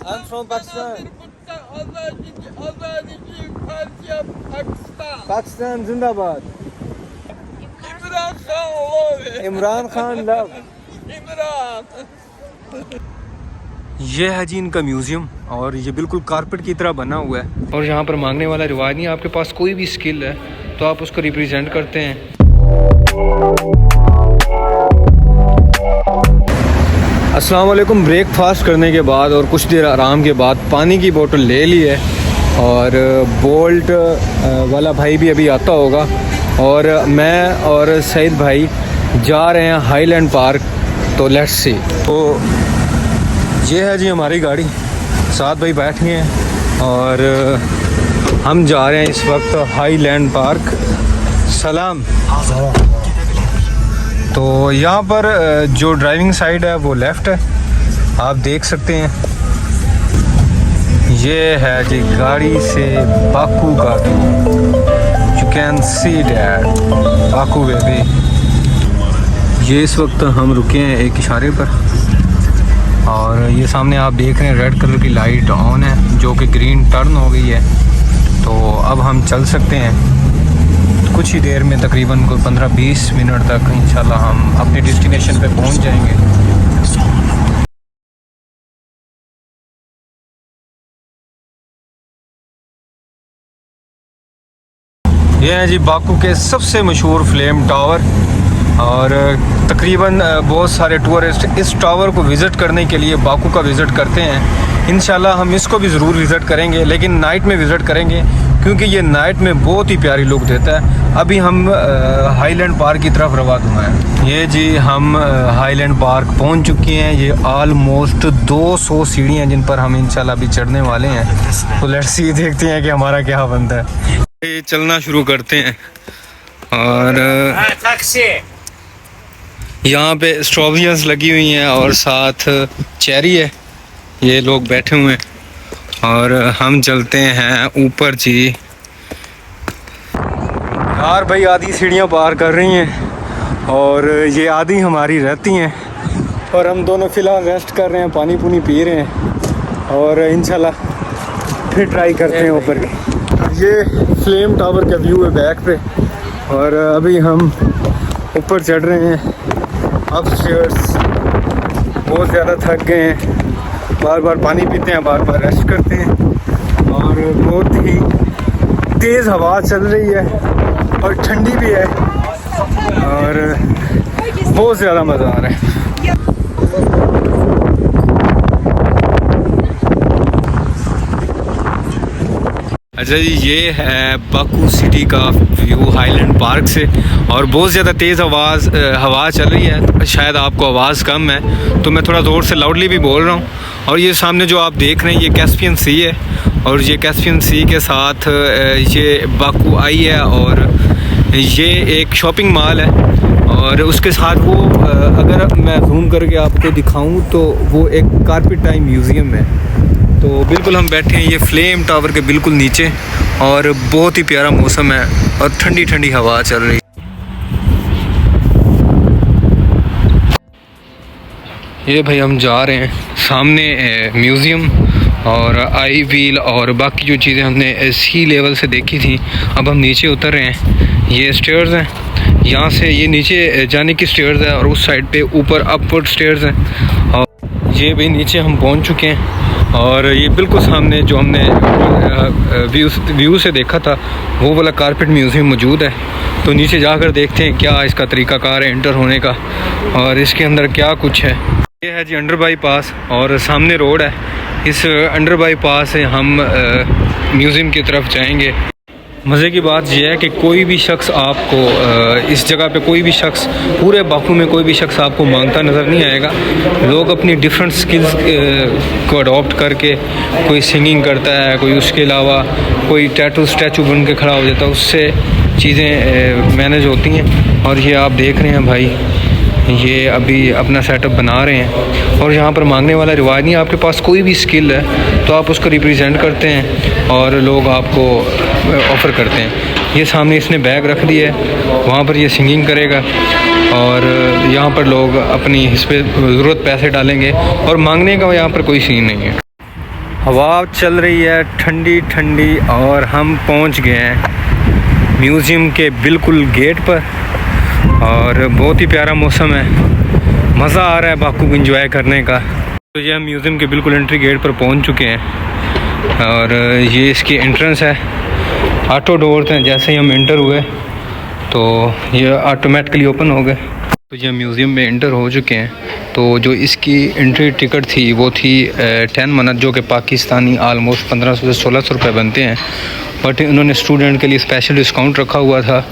I'm from Pakistan. Pakistan Zindabad. Imran Khan love. ये है जी इनका म्यूज़ियम और ये बिल्कुल कारपेट की तरह बना हुआ है और यहाँ पर मांगने वाला रिवाज नहीं। आपके पास कोई भी स्किल है तो आप उसको रिप्रेजेंट करते हैं। अस्सलाम वालेकुम। ब्रेकफास्ट करने के बाद और कुछ देर आराम के बाद पानी की बोतल ले ली है और बोल्ट वाला भाई भी अभी आता होगा और मैं और सईद भाई जा रहे हैं हाईलैंड पार्क। तो लेट्स सी। तो ये है जी हमारी गाड़ी, साथ भाई बैठे हैं और हम जा रहे हैं इस वक्त हाईलैंड पार्क। सलाम। तो यहाँ पर जो ड्राइविंग साइड है वो लेफ़्ट है, आप देख सकते हैं। ये है जी गाड़ी से बाकू का view. You can see that Baku baby. ये इस वक्त हम रुके हैं एक इशारे पर और ये सामने आप देख रहे हैं रेड कलर की लाइट ऑन है जो कि ग्रीन टर्न हो गई है। तो अब हम चल सकते हैं कुछ ही देर में, तकरीबन कोई 15-20 मिनट तक इंशाल्लाह हम अपने डेस्टिनेशन पे पहुंच जाएंगे। ये है जी बाकू के सबसे मशहूर फ्लेम टावर और तकरीबन बहुत सारे टूरिस्ट इस टावर को विज़िट करने के लिए बाकू का विज़िट करते हैं। इंशाल्लाह हम इसको भी ज़रूर विज़िट करेंगे, लेकिन नाइट में विज़िट करेंगे क्योंकि ये नाइट में बहुत ही प्यारी लुक देता है। अभी हम हाईलैंड पार्क की तरफ रवाना हैं। ये जी हम हाईलैंड पार्क पहुंच चुके हैं। ये ऑलमोस्ट 200 सीढ़ियाँ हैं जिन पर हम इंशाल्लाह अभी चढ़ने वाले हैं। तो लेट्स सी, देखते हैं कि हमारा क्या बनता है। ये चलना शुरू करते हैं और यहाँ पे स्ट्रॉबेरियाँ लगी हुई हैं और साथ चेरी है। ये लोग बैठे हुए हैं और हम चलते हैं ऊपर जी। यार भाई आधी सीढ़ियाँ पार कर रही हैं और ये आधी हमारी रहती हैं और हम दोनों फ़िलहाल रेस्ट कर रहे हैं, पानी पुनी पी रहे हैं और इंशाल्लाह फिर ट्राई करते हैं ऊपर की। ये फ्लेम टावर का व्यू है बैक पे और अभी हम ऊपर चढ़ रहे हैं अपस्टेयर्स। बहुत ज़्यादा थक गए हैं, बार बार पानी पीते हैं, बार बार रेस्ट करते हैं और बहुत ही तेज़ हवा चल रही है और ठंडी भी है और बहुत ज़्यादा मज़ा आ रहा है। अच्छा जी, ये है बाकू सिटी का व्यू हाईलैंड पार्क से और बहुत ज़्यादा तेज़ हवा चल रही है। शायद आपको आवाज़ कम है तो मैं थोड़ा ज़ोर से लाउडली भी बोल रहा हूँ। और ये सामने जो आप देख रहे हैं ये कैस्पियन सी है और ये कैस्पियन सी के साथ ये बाकू आई है और ये एक शॉपिंग मॉल है और उसके साथ वो अगर मैं जूम करके आपको दिखाऊँ तो वो एक कारपेट टाइम म्यूज़ियम है। तो बिल्कुल हम बैठे हैं ये फ्लेम टावर के बिल्कुल नीचे और बहुत ही प्यारा मौसम है और ठंडी ठंडी हवा चल रही है। ये भाई हम जा रहे हैं सामने म्यूज़ियम और आई व्हील और बाकी जो चीज़ें हमने सी लेवल से देखी थी अब हम नीचे उतर रहे हैं। ये स्टेयर्स हैं, यहाँ से ये नीचे जाने की स्टेयर्स है और उस साइड पे ऊपर अपवर्ड स्टेयर्स हैं और ये भाई नीचे हम पहुँच चुके हैं और ये बिल्कुल सामने जो हमने व्यू से देखा था वो वाला कारपेट म्यूज़ियम मौजूद है। तो नीचे जाकर देखते हैं क्या इसका तरीक़ाकार है एंटर होने का और इसके अंदर क्या कुछ है। ये है जी अंडर बाईपास और सामने रोड है। इस अंडर बाईपास से हम म्यूज़ियम की तरफ जाएंगे। मज़े की बात यह है कि कोई भी शख्स आपको इस जगह पे कोई भी शख्स पूरे बाकू में कोई भी शख्स आपको मांगता नज़र नहीं आएगा। लोग अपनी डिफरेंट स्किल्स को अडॉप्ट करके कोई सिंगिंग करता है, कोई उसके अलावा कोई स्टैचू बन के खड़ा हो जाता है, उससे चीज़ें मैनेज होती हैं। और ये आप देख रहे हैं भाई ये अभी अपना सेटअप बना रहे हैं और यहाँ पर मांगने वाला रिवाज नहीं। आपके पास कोई भी स्किल है तो आप उसको रिप्रेजेंट करते हैं और लोग आपको ऑफ़र करते हैं। ये सामने इसने बैग रख दिया है, वहाँ पर ये सिंगिंग करेगा और यहाँ पर लोग अपनी इस पर ज़रूरत पैसे डालेंगे और मांगने का यहाँ पर कोई सीन नहीं है। हवा चल रही है ठंडी ठंडी और हम पहुंच गए हैं म्यूज़ियम के बिल्कुल गेट पर और बहुत ही प्यारा मौसम है, मज़ा आ रहा है बाकू को एंजॉय करने का। तो ये हम म्यूज़ियम के बिल्कुल एंट्री गेट पर पहुंच चुके हैं और ये इसकी एंट्रेंस है। ऑटो डोर्स हैं, जैसे ही हम एंटर हुए तो ये ऑटोमेटिकली ओपन हो गए। तो ये म्यूज़ियम में एंटर हो चुके हैं। तो जो इसकी एंट्री टिकट थी वो थी 10 मनत, जो कि पाकिस्तानी आलमोस्ट 1500 से 1600 रुपये बनते हैं। बट इन्होंने स्टूडेंट के लिए स्पेशल डिस्काउंट रखा हुआ था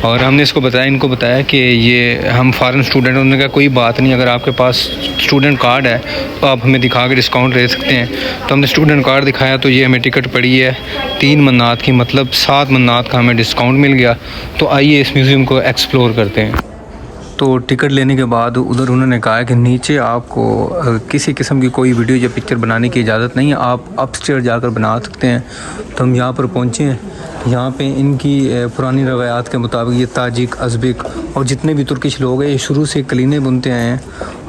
और हमने इनको बताया कि ये हम फ़ॉरेन स्टूडेंट। उन्होंने कहा कोई बात नहीं, अगर आपके पास स्टूडेंट कार्ड है तो आप हमें दिखा के डिस्काउंट दे सकते हैं। तो हमने स्टूडेंट कार्ड दिखाया तो ये हमें टिकट पड़ी है 3 मन्नात की, मतलब 7 मन्नात का हमें डिस्काउंट मिल गया। तो आइए इस म्यूज़ियम को एक्सप्लोर करते हैं। तो टिकट लेने के बाद उधर उन्होंने कहा कि नीचे आपको किसी किस्म की कोई वीडियो या पिक्चर बनाने की इजाज़त नहीं है, आप अपस्टेयर जाकर बना सकते हैं। तो हम यहाँ पर पहुँचे हैं। यहाँ पे इनकी पुरानी रवायात के मुताबिक ये ताजिक, अज़बिक और जितने भी तुर्किश लोग हैं ये शुरू से कलीनें बुनते आए हैं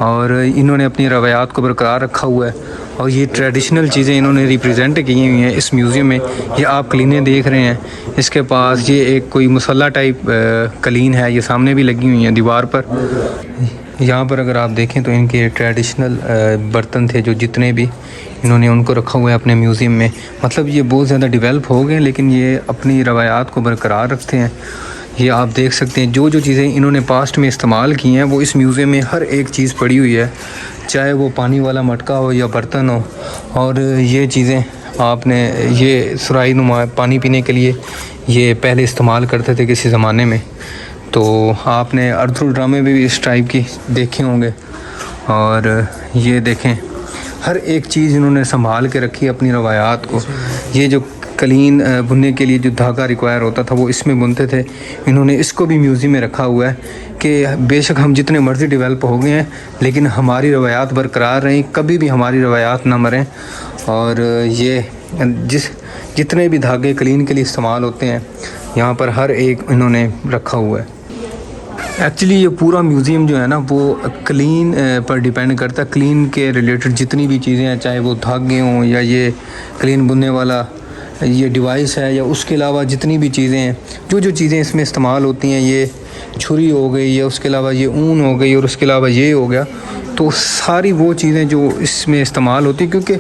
और इन्होंने अपनी रवायात को बरकरार रखा हुआ है और ये ट्रेडिशनल चीज़ें इन्होंने रिप्रेजेंट की हुई हैं इस म्यूज़ियम में। ये आप कलीनें देख रहे हैं, इसके पास ये एक कोई मुसल्ला टाइप कलीन है, ये सामने भी लगी हुई हैं दीवार पर। यहाँ पर अगर आप देखें तो इनके ट्रेडिशनल बर्तन थे जो जितने भी, इन्होंने उनको रखा हुआ है अपने म्यूज़ियम में। मतलब ये बहुत ज़्यादा डेवलप हो गए लेकिन ये अपनी रवायात को बरकरार रखते हैं। ये आप देख सकते हैं जो चीज़ें इन्होंने पास्ट में इस्तेमाल की हैं वो इस म्यूज़ियम में हर एक चीज़ पड़ी हुई है, चाहे वो पानी वाला मटका हो या बर्तन हो। और ये चीज़ें आपने, ये सुराही नुमा पानी पीने के लिए ये पहले इस्तेमाल करते थे किसी ज़माने में। तो आपने अर्थुल ड्रामे में भी इस टाइप की देखे होंगे। और ये देखें हर एक चीज़ इन्होंने संभाल के रखी अपनी रवायात को। ये जो कलीन बुनने के लिए जो धागा रिक्वायर होता था वो इसमें बुनते थे। इन्होंने इसको भी म्यूज़ियम में रखा हुआ है कि बेशक हम जितने मर्ज़ी डेवलप हो गए हैं लेकिन हमारी रवायात बरकरार रहें, कभी भी हमारी रवायात ना मरें। और ये जितने भी धागे कलीन के लिए इस्तेमाल होते हैं यहाँ पर हर एक इन्होंने रखा हुआ है। एक्चुअली ये पूरा म्यूज़ियम जो है ना वो क्लीन पर डिपेंड करता है। क्लीन के रिलेटेड जितनी भी चीज़ें हैं, चाहे वो धागे हों या ये क्लीन बुनने वाला ये डिवाइस है या उसके अलावा जितनी भी चीज़ें हैं, जो चीज़ें इसमें इस्तेमाल होती हैं, ये छुरी हो गई या उसके अलावा ये ऊन हो गई और उसके अलावा ये हो गया, तो सारी वो चीज़ें जो इसमें इस्तेमाल होती हैं, क्योंकि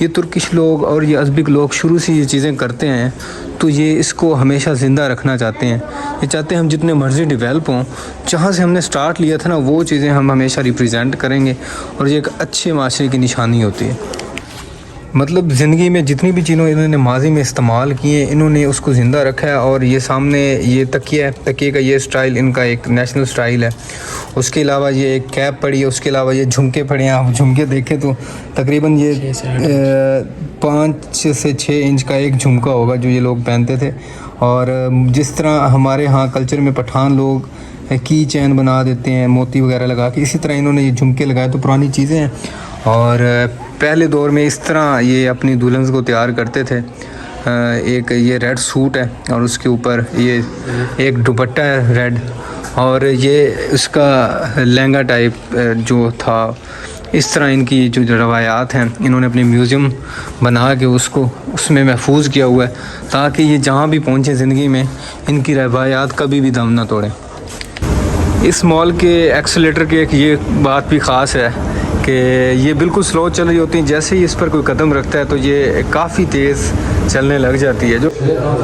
ये तुर्किश लोग और ये अज़बिक लोग शुरू से ये चीज़ें करते हैं तो ये इसको हमेशा ज़िंदा रखना चाहते हैं। ये चाहते हैं हम जितने मर्ज़ी डेवलप हों, जहाँ से हमने स्टार्ट लिया था ना वो चीज़ें हम हमेशा रिप्रेजेंट करेंगे और ये एक अच्छे माशरे की निशानी होती है। मतलब ज़िंदगी में जितनी भी चीज़ें इन्होंने माजी में इस्तेमाल की हैं इन्होंने उसको ज़िंदा रखा है। और ये सामने ये तकिया है, तकिए का ये स्टाइल इनका एक नेशनल स्टाइल है। उसके अलावा ये एक कैप पड़ी है, उसके अलावा ये झुमके पड़े हैं। आप झुमके देखें तो तकरीबन ये 5 से 6 इंच का एक झुमका होगा जो ये लोग पहनते थे। और जिस तरह हमारे यहाँ कल्चर में पठान लोग की चैन बना देते हैं मोती वगैरह लगा के, इसी तरह इन्होंने ये झुमके लगाए। तो पुरानी चीज़ें हैं और पहले दौर में इस तरह ये अपनी दुल्हन को तैयार करते थे। एक ये रेड सूट है और उसके ऊपर ये एक दुपट्टा है रेड, और ये उसका लहंगा टाइप जो था। इस तरह इनकी जो रवायात हैं इन्होंने अपने म्यूज़ियम बना के उसको उसमें महफूज किया हुआ है ताकि ये जहाँ भी पहुँचे ज़िंदगी में इनकी रवायात कभी भी दम ना तोड़ें। इस मॉल के एक्सीलेटर की एक ये बात भी ख़ास है कि ये बिल्कुल स्लो चल रही होती है, जैसे ही इस पर कोई कदम रखता है तो ये काफ़ी तेज़ चलने लग जाती है। जो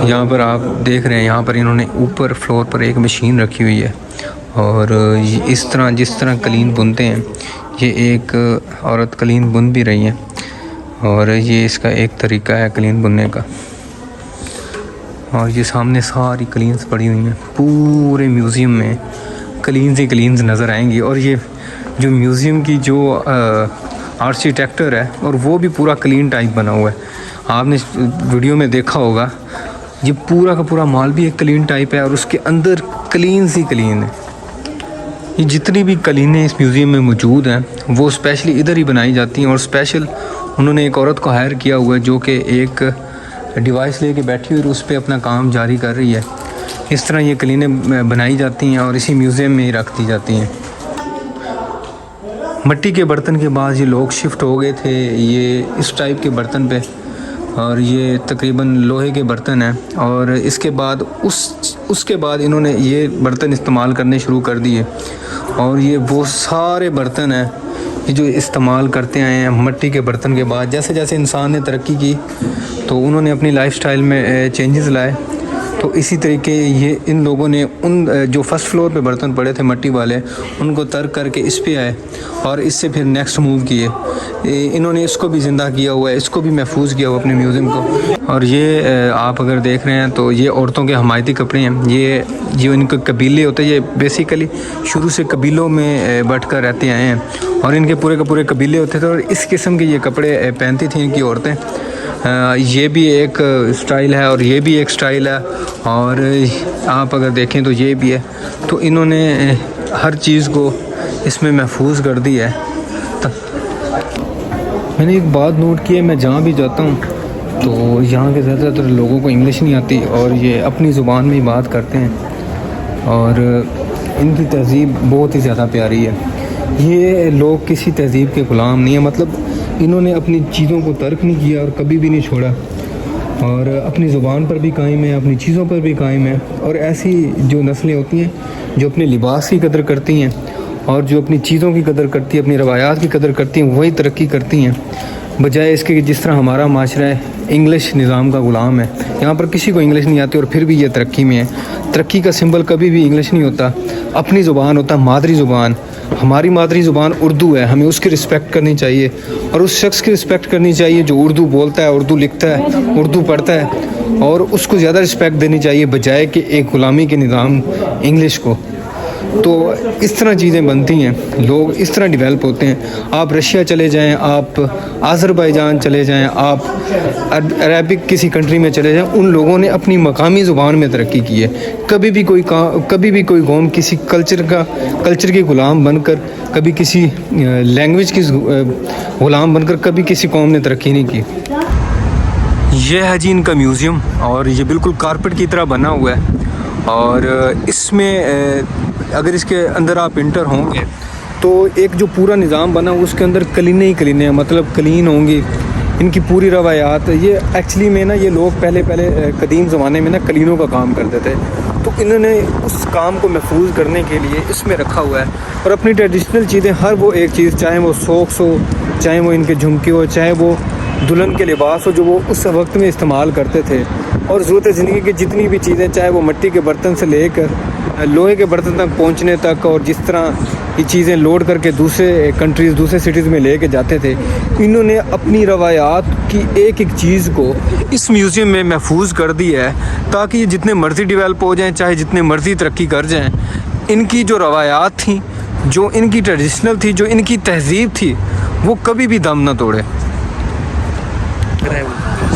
यहाँ पर आप देख रहे हैं, यहाँ पर इन्होंने ऊपर फ्लोर पर एक मशीन रखी हुई है और इस तरह जिस तरह कलीन बुनते हैं ये एक औरत कलीन बुन भी रही है और ये इसका एक तरीका है कलीन बुनने का। और ये सामने सारी कलीन्स पड़ी हुई हैं, पूरे म्यूज़ियम में कलीन्स ही कलीन्स नज़र आएंगी। और ये जो म्यूज़ियम की जो आर्किटेक्चर है और वो भी पूरा क्लीन टाइप बना हुआ है। आपने वीडियो में देखा होगा ये पूरा का पूरा मॉल भी एक क्लीन टाइप है और उसके अंदर क्लीन ही क्लीन है। ये जितनी भी कलीनें इस म्यूज़ियम में मौजूद हैं वो स्पेशली इधर ही बनाई जाती हैं और स्पेशल उन्होंने एक औरत को हायर किया हुआ है जो कि एक डिवाइस लेके बैठी हुई और उस पर अपना काम जारी कर रही है। इस तरह ये कलीनें बनाई जाती हैं और इसी म्यूज़ियम में ही रख दी जाती हैं। मिट्टी के बर्तन के बाद ये लोग शिफ्ट हो गए थे ये इस टाइप के बर्तन पे, और ये तकरीबन लोहे के बर्तन हैं। और इसके बाद उसके बाद इन्होंने ये बर्तन इस्तेमाल करने शुरू कर दिए, और ये वो सारे बर्तन हैं ये जो इस्तेमाल करते आए हैं मिट्टी के बर्तन के बाद। जैसे जैसे इंसान ने तरक्की की तो उन्होंने अपनी लाइफस्टाइल में चेंजेस लाए, तो इसी तरीके ये इन लोगों ने उन जो फर्स्ट फ्लोर पे बर्तन पड़े थे मिट्टी वाले उनको तर्क करके इस पे आए, और इससे फिर नेक्स्ट मूव किए। इन्होंने इसको भी ज़िंदा किया हुआ है, इसको भी महफूज किया हुआ अपने म्यूज़ियम को। और ये आप अगर देख रहे हैं तो ये औरतों के हमायती कपड़े हैं। ये जो इनके कबीले होते हैं ये बेसिकली शुरू से कबीलों में बट कर रहते आए हैं, और इनके पूरे के पूरे कबीले होते थे, और इस किस्म के ये कपड़े पहनती थी इनकी औरतें। ये भी एक स्टाइल है और ये भी एक स्टाइल है, और आप अगर देखें तो ये भी है। तो इन्होंने हर चीज़ को इसमें महफूज कर दिया है। मैंने एक बात नोट की है, मैं जहाँ भी जाता हूँ तो यहाँ के ज़्यादातर लोगों को इंग्लिश नहीं आती और ये अपनी ज़ुबान में ही बात करते हैं, और इनकी तहज़ीब बहुत ही ज़्यादा प्यारी है। ये लोग किसी तहज़ीब के ग़ुलाम नहीं है, मतलब इन्होंने अपनी चीज़ों को तर्क नहीं किया और कभी भी नहीं छोड़ा, और अपनी ज़ुबान पर भी कायम है, अपनी चीज़ों पर भी कायम है। और ऐसी जो नस्लें होती हैं जो अपने लिबास की कदर करती हैं और जो अपनी चीज़ों की कदर करती हैं, अपनी रवायात की कदर करती हैं, वही तरक्की करती हैं, बजाय इसके कि जिस तरह हमारा माशरा है इंग्लिश निज़ाम का ग़ुलाम है। यहाँ पर किसी को इंग्लिश नहीं आती और फिर भी ये तरक्की में है। तरक्की का सिंबल कभी भी इंग्लिश नहीं होता, अपनी ज़ुबान होता, मादरी ज़ुबान। हमारी मादरी ज़ुबान उर्दू है, हमें उसकी रिस्पेक्ट करनी चाहिए, और उस शख्स की रिस्पेक्ट करनी चाहिए जो उर्दू बोलता है, उर्दू लिखता है, उर्दू पढ़ता है, और उसको ज़्यादा रिस्पेक्ट देनी चाहिए बजाय कि एक ग़ुलामी के निज़ाम इंग्लिश को। तो इस तरह चीज़ें बनती हैं, लोग इस तरह डेवलप होते हैं। आप रशिया चले जाएं, आप आज़रबाईजान चले जाएं, आप अरबिक किसी कंट्री में चले जाएं, उन लोगों ने अपनी मकामी ज़ुबान में तरक्की की है। कभी भी कोई कौम किसी कल्चर के ग़ुलाम बनकर, कभी किसी लैंग्वेज की ग़ुलाम बनकर कभी किसी कौम ने तरक्की नहीं की। यह है जी इनका म्यूज़ियम, और ये बिल्कुल कारपेट की तरह बना हुआ है, और इसमें अगर इसके अंदर आप इंटर होंगे तो एक जो पूरा निज़ाम बना उसके अंदर कलीने ही कलीने हैं, मतलब कलीन होंगी इनकी पूरी रवायात। ये एक्चुअली में ना ये लोग पहले कदीम ज़माने में ना कलीनों का काम करते थे, तो इन्होंने उस काम को महफूज करने के लिए इसमें रखा हुआ है। और अपनी ट्रेडिशनल चीज़ें, हर वो एक चीज़, चाहे वो सोक्स हो, चाहे वो इनके झुमके हो, चाहे वो दुल्हन के लिबास हो जो वो उस वक्त में इस्तेमाल करते थे, और ज़रूरत ज़िंदगी की जितनी भी चीज़ें, चाहे वो मिट्टी के बर्तन से लेकर लोहे के बर्तन तक पहुंचने तक, और जिस तरह ये चीज़ें लोड करके दूसरे कंट्रीज़, दूसरे सिटीज़ में लेके जाते थे, इन्होंने अपनी रवायात की एक एक चीज़ को इस म्यूज़ियम में महफूज कर दी है, ताकि ये जितने मर्ज़ी डेवलप हो जाएँ, चाहे जितने मर्ज़ी तरक्की कर जाएँ, इनकी जो रवायात थी, जो इनकी ट्रेडिशनल थी, जो इनकी तहज़ीब थी, वो कभी भी दम ना तोड़े।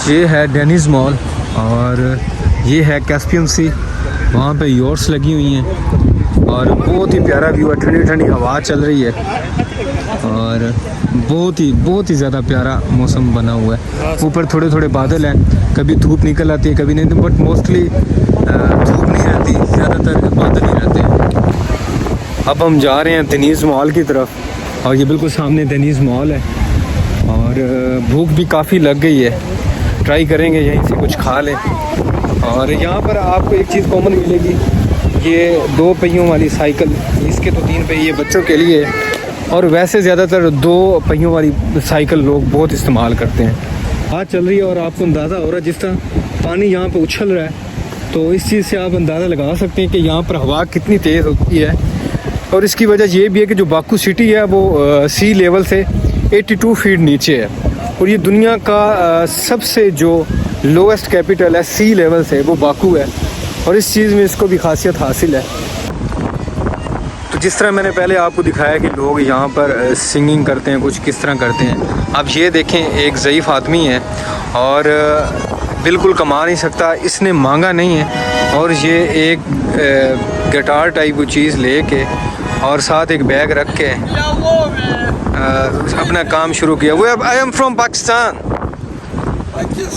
ये है डेनिस मॉल, और ये है कैस्पियन सी, वहाँ पे योर्ट्स लगी हुई हैं, और बहुत ही प्यारा व्यू है, ठंडी ठंडी हवा चल रही है, और बहुत ही ज़्यादा प्यारा मौसम बना हुआ है। ऊपर थोड़े थोड़े बादल हैं, कभी धूप निकल आती है कभी नहीं, बट मोस्टली धूप नहीं रहती, ज़्यादातर बादल ही रहते हैं। अब हम जा रहे हैं डेनिस मॉल की तरफ, और ये बिल्कुल सामने डेनिस मॉल है, और भूख भी काफ़ी लग गई है, ट्राई करेंगे यहीं से कुछ खा लें। और यहाँ पर आपको एक चीज़ कॉमन मिलेगी, ये 2 पहियों वाली साइकिल, इसके तो 3 पहिए बच्चों के लिए, और वैसे ज़्यादातर 2 पहियों वाली साइकिल लोग बहुत इस्तेमाल करते हैं। बात चल रही है और आपको अंदाज़ा हो रहा है जिस तरह पानी यहाँ पर उछल रहा है, तो इस चीज़ से आप अंदाज़ा लगा सकते हैं कि यहाँ पर हवा कितनी तेज़ होती है। और इसकी वजह ये भी है कि जो बाकू सिटी है वो सी लेवल से 82 फीट नीचे है, और ये दुनिया का सबसे जो लोएस्ट कैपिटल है सी लेवल से, वो बाकू है, और इस चीज़ में इसको भी खासियत हासिल है। तो जिस तरह मैंने पहले आपको दिखाया कि लोग यहाँ पर सिंगिंग करते हैं, कुछ किस तरह करते हैं, आप ये देखें एक ज़ईफ़ आदमी है और बिल्कुल कमा नहीं सकता, इसने मांगा नहीं है, और ये एक गिटार टाइप की चीज़ लेके और साथ एक बैग रख के अपना काम शुरू किया। वो I am from Pakistan,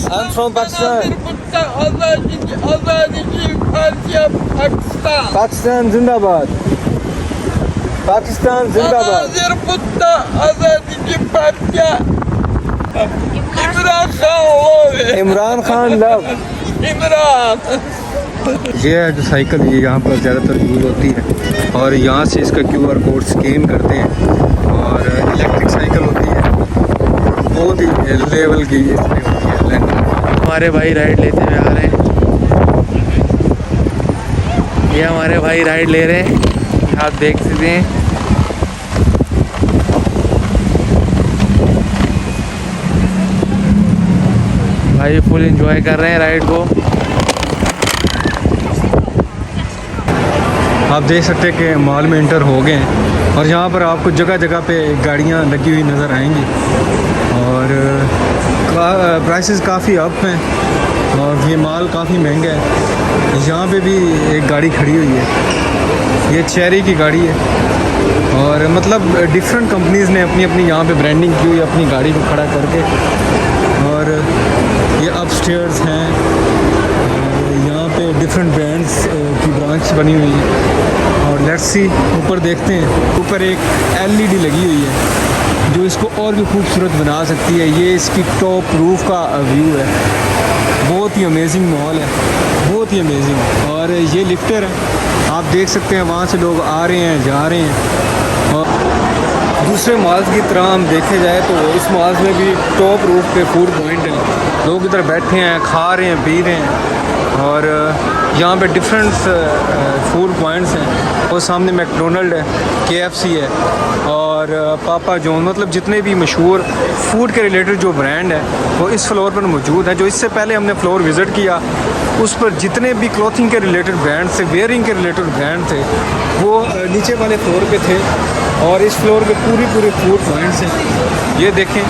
I'm from Pakistan. Pakistan जिंदाबाद। पाकिस्तान जिंदाबाद। इमरान खान लव। ये है जो साइकिल, ये यहाँ पर ज़्यादातर यूज़ होती है और यहाँ से इसका QR कोड स्कैन करते हैं और इलेक्ट्रिक साइकिल होती है, बहुत ही लेवल की इसमें होती है। हमारे भाई राइड लेते हुए आ रहे हैं, ये हमारे भाई राइड ले रहे हैं, आप देख सकते हैं। भाई फुल एंजॉय कर रहे हैं राइड को। आप देख सकते हैं कि मॉल में इंटर हो गए हैं और यहाँ पर आपको जगह जगह पे गाड़ियाँ लगी हुई नज़र आएंगी और प्राइसेस काफ़ी अप हैं और ये माल काफ़ी महंगा है। यहाँ पे भी एक गाड़ी खड़ी हुई है, ये चेरी की गाड़ी है और मतलब डिफरेंट कंपनीज़ ने अपनी अपनी यहाँ पे ब्रांडिंग की हुई है अपनी गाड़ी को खड़ा करके। और ये अपस्टेयर्स हैं, यहाँ पे डिफरेंट ब्रांड्स की ब्रांच बनी हुई है और लेट्स सी ऊपर देखते हैं। ऊपर एक LED लगी हुई है जो इसको और भी खूबसूरत बना सकती है। ये इसकी टॉप रूफ का व्यू है, बहुत ही अमेजिंग मॉल है, बहुत ही अमेजिंग। और ये लिफ्टर है, आप देख सकते हैं वहाँ से लोग आ रहे हैं जा रहे हैं। और दूसरे मॉल्स की तरह हम देखे जाए तो इस मॉल्स में भी टॉप रूफ पे फूड पॉइंट है, लोग इधर बैठे हैं, खा रहे हैं, पी रहे हैं और यहाँ पे डिफरेंट फूड पॉइंट्स हैं। और सामने मैकडोनल्ड है, KFC है और पापा जॉन, मतलब जितने भी मशहूर फूड के रिलेटेड जो ब्रांड है वो इस फ्लोर पर मौजूद है। जो इससे पहले हमने फ्लोर विज़िट किया उस पर जितने भी क्लॉथिंग के रिलेटेड ब्रांड थे, वेयरिंग के रिलेटेड ब्रांड थे, वो नीचे वाले फ्लोर पे थे और इस फ्लोर पे पूरी फूड पॉइंट्स हैं। ये देखें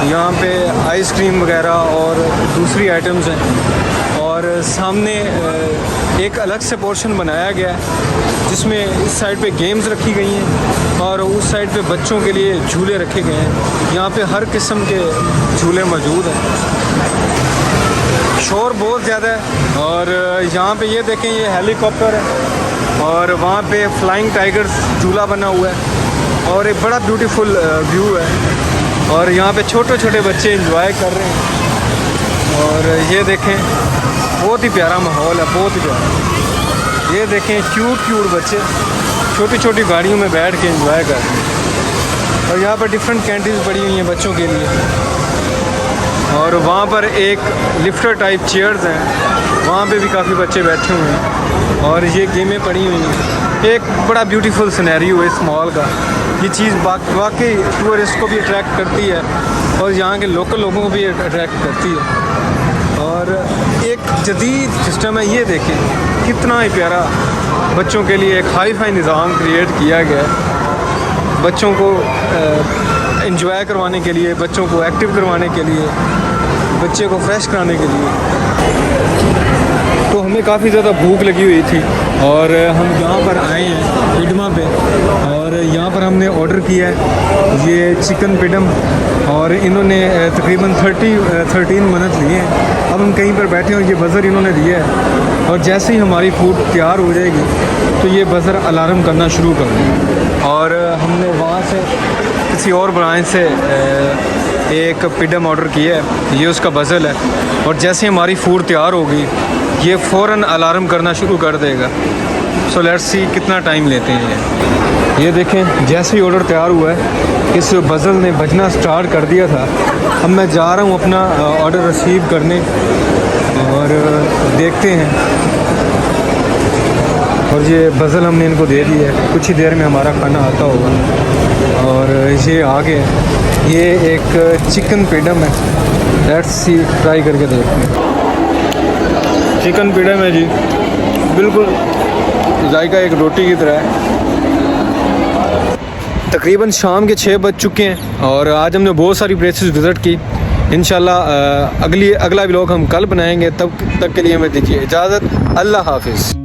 यहाँ पे आइसक्रीम वगैरह और दूसरी आइटम्स हैं और सामने एक अलग से पोर्शन बनाया गया है जिसमें इस साइड पे गेम्स रखी गई हैं और उस साइड पे बच्चों के लिए झूले रखे गए हैं। यहाँ पे हर किस्म के झूले मौजूद हैं। शोर बहुत ज़्यादा है और यहाँ पे ये देखें, ये हेलीकॉप्टर है और वहाँ पे फ्लाइंग टाइगर्स झूला बना हुआ है और एक बड़ा ब्यूटीफुल व्यू है और यहाँ पे छोटे छोटे बच्चे एंजॉय कर रहे हैं। और ये देखें बहुत ही प्यारा माहौल है, बहुत ही प्यारा। ये देखें क्यूट बच्चे छोटी छोटी गाड़ियों में बैठ के एंजॉय कर रहे हैं और यहाँ पर डिफरेंट कैंटीन्स पड़ी हुई हैं बच्चों के लिए। और वहाँ पर एक लिफ्टर टाइप चेयर्स हैं, वहाँ पे भी काफ़ी बच्चे बैठे हुए हैं और ये गेमें पड़ी हुई हैं। एक बड़ा ब्यूटीफुल सिनेरियो है इस मॉल का। ये चीज़ वाकई टूरिस्ट को भी अट्रैक्ट करती है और यहाँ के लोकल लोगों को भी अट्रैक्ट करती है। और एक जदीद सिस्टम है, ये देखें कितना ही प्यारा बच्चों के लिए एक हाई-फाई निज़ाम क्रिएट किया गया है, बच्चों को एंजॉय करवाने के लिए, बच्चों को एक्टिव करवाने के लिए, बच्चे को फ्रेश कराने के लिए। तो हमें काफ़ी ज़्यादा भूख लगी हुई थी और हम यहाँ पर आए हैं पिडमा पे और यहाँ पर हमने ऑर्डर किया है ये चिकन पिडम और इन्होंने तकरीबन 13 मिनट लिए हैं। अब हम कहीं पर बैठे हैं और ये बज़र इन्होंने दिया है और जैसे ही हमारी फूड तैयार हो जाएगी तो ये बज़र अलार्म करना शुरू कर दें। और हमने वहाँ से किसी और ब्रांच से एक पिडम ऑर्डर किया है, ये उसका बज़ल है और जैसे हमारी फूड तैयार होगी ये फ़ौरन अलार्म करना शुरू कर देगा। सो लेट्स सी कितना टाइम लेते हैं। ये देखें जैसे ही ऑर्डर तैयार हुआ है इस बज़ल ने बजना स्टार्ट कर दिया था। अब मैं जा रहा हूँ अपना ऑर्डर रिसीव करने और देखते हैं। और ये बज़ल हमने इनको दे दी है, कुछ ही देर में हमारा खाना आता होगा। और ये आगे ये एक चिकन पिडम है, लेट्स सी ट्राई करके देखते हैं। चिकन पिडम है जी, बिल्कुल जायका एक रोटी की तरह है। तकरीबन शाम के 6 बज चुके हैं और आज हमने बहुत सारी प्लेसेस विज़िट की। इंशाल्लाह अगला व्लॉग हम कल बनाएंगे, तब तक के लिए हमें दीजिए इजाज़त। अल्लाह हाफिज़।